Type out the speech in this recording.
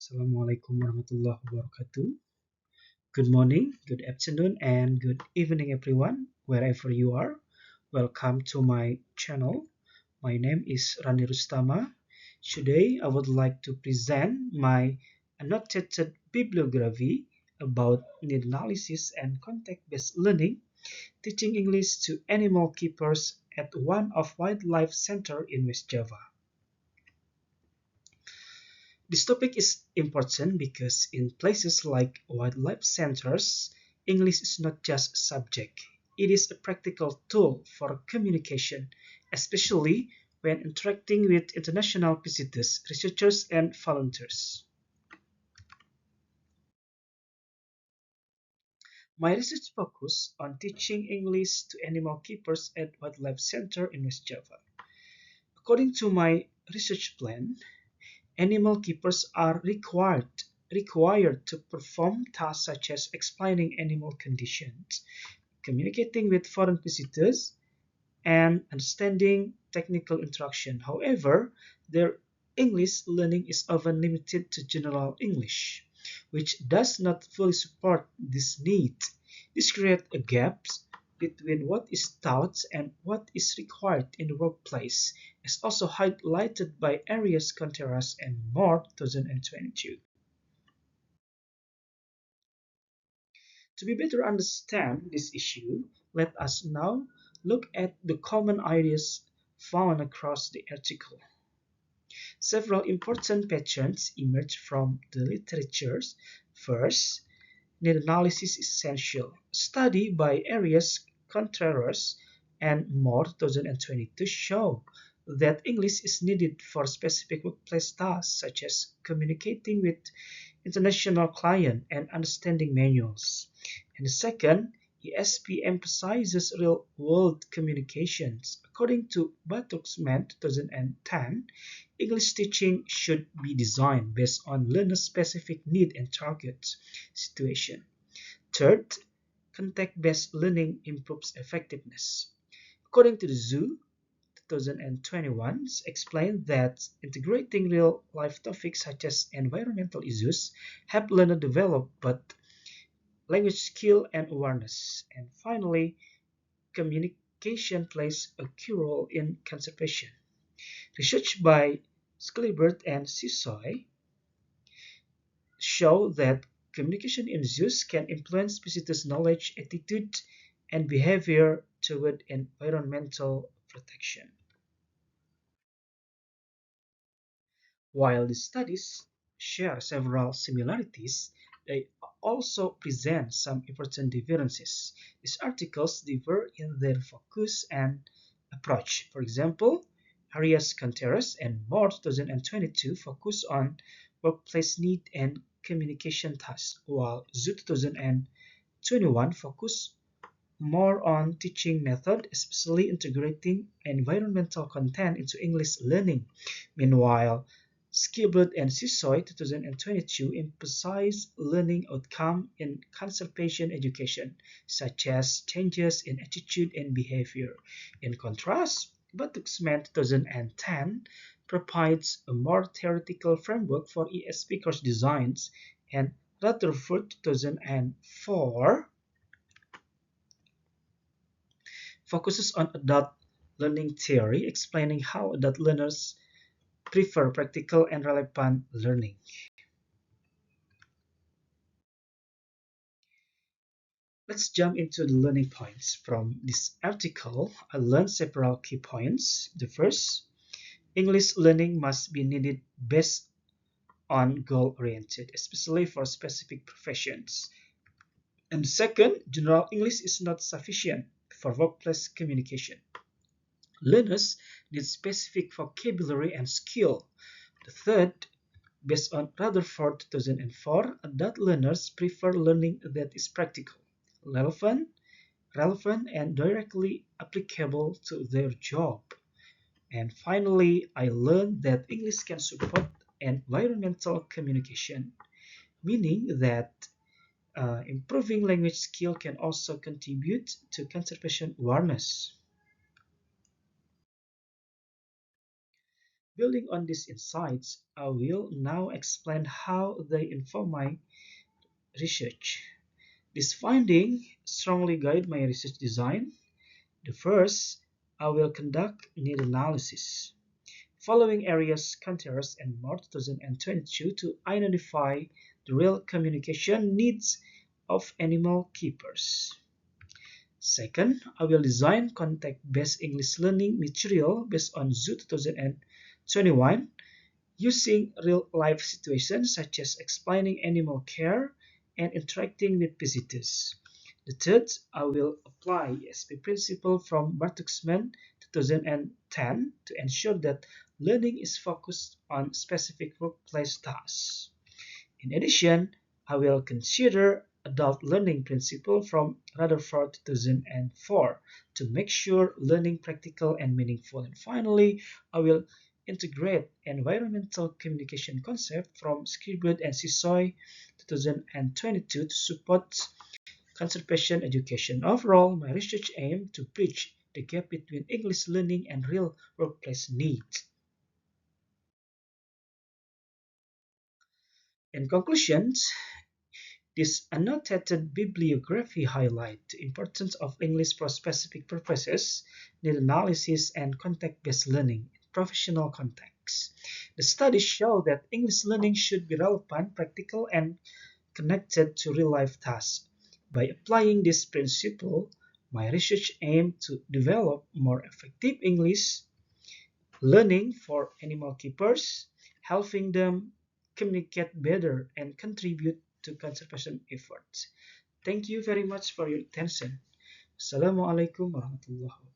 Assalamualaikum warahmatullahi wabarakatuh. Good morning, good afternoon, and good evening, everyone, wherever you are. Welcome to my channel. My name is Rani Rustama. Today, I would like to present my annotated bibliography about need analysis and context-based learning, teaching English to animal keepers at one of wildlife center in West Java. This topic is important because in places like wildlife centers, English is not just a subject, it is a practical tool for communication, especially when interacting with international visitors, researchers, and volunteers. My research focus on teaching English to animal keepers at Wildlife Center in West Java. According to my research plan, animal keepers are required to perform tasks such as explaining animal conditions, communicating with foreign visitors, and understanding technical interaction. However, their English learning is often limited to general English, which does not fully support this need. This creates a gap between what is taught and what is required in the workplace, as also highlighted by Arias Contreras and Moore 2022. To be better understand this issue, let us now look at the common ideas found across the article. Several important patterns emerge from the literatures. First, need analysis is essential. A study by Arias Contreras and Moore 2022 show that English is needed for specific workplace tasks such as communicating with international clients and understanding manuals. And the second, ESP emphasizes real-world communications. According to Batuxman 2010, English teaching should be designed based on learner-specific need and target situation. Third, context-based learning improves effectiveness. According to the Zoo 2021 explained that integrating real-life topics such as environmental issues help learners develop both language skill and awareness. And finally, communication plays a key role in conservation. Research by Skilbert and Sisoy show that communication in zoos can influence visitors' knowledge, attitude, and behavior toward environmental protection. While the studies share several similarities, they also present some important differences. These articles differ in their focus and approach. For example, Arias Contreras and Moore 2022 focus on workplace need and communication tasks, while Zhu 2021 focus more on teaching method, especially integrating environmental content into English learning. Meanwhile, Skiblet and Sisoy 2022 emphasize learning outcome in conservation education, such as changes in attitude and behavior. In contrast, Batuxman 2010 provides a more theoretical framework for ESP course designs, and Rutherford 2004 focuses on adult learning theory, explaining how adult learners prefer practical and relevant learning. Let's jump into the learning points. From this article, I learned several key points. The first, English learning must be needed based on goal-oriented, especially for specific professions. And second, general English is not sufficient for workplace communication. Learners need specific vocabulary and skill. The third, based on Rutherford 2004, adult learners prefer learning that is practical, relevant, and directly applicable to their job. And finally, I learned that English can support environmental communication, meaning that improving language skill can also contribute to conservation awareness. Building on these insights, I will now explain how they inform my research. This finding strongly guide my research design. The first, I will conduct need analysis. Following areas Contreras and More 2022 to identify the real communication needs of animal keepers. Second, I will design context-based English learning material based on Zoo 2021 using real-life situations such as explaining animal care and interacting with visitors. The third, I will apply ESP principle from Bartuxman 2010 to ensure that learning is focused on specific workplace tasks. In addition, I will consider adult learning principle from Rutherford 2004 to make sure learning practical and meaningful. And finally, I will integrate environmental communication concept from Skirbird and Sisoy 2022 to support conservation education. Overall, my research aims to bridge the gap between English learning and real workplace needs. In conclusion, this annotated bibliography highlights the importance of English for specific purposes, need analysis, and context-based learning in professional contexts. The studies show that English learning should be relevant, practical, and connected to real-life tasks. By applying this principle, my research aimed to develop more effective English learning for animal keepers, helping them communicate better and contribute to conservation efforts. Thank you very much for your attention. Assalamualaikum warahmatullahi wabarakatuh.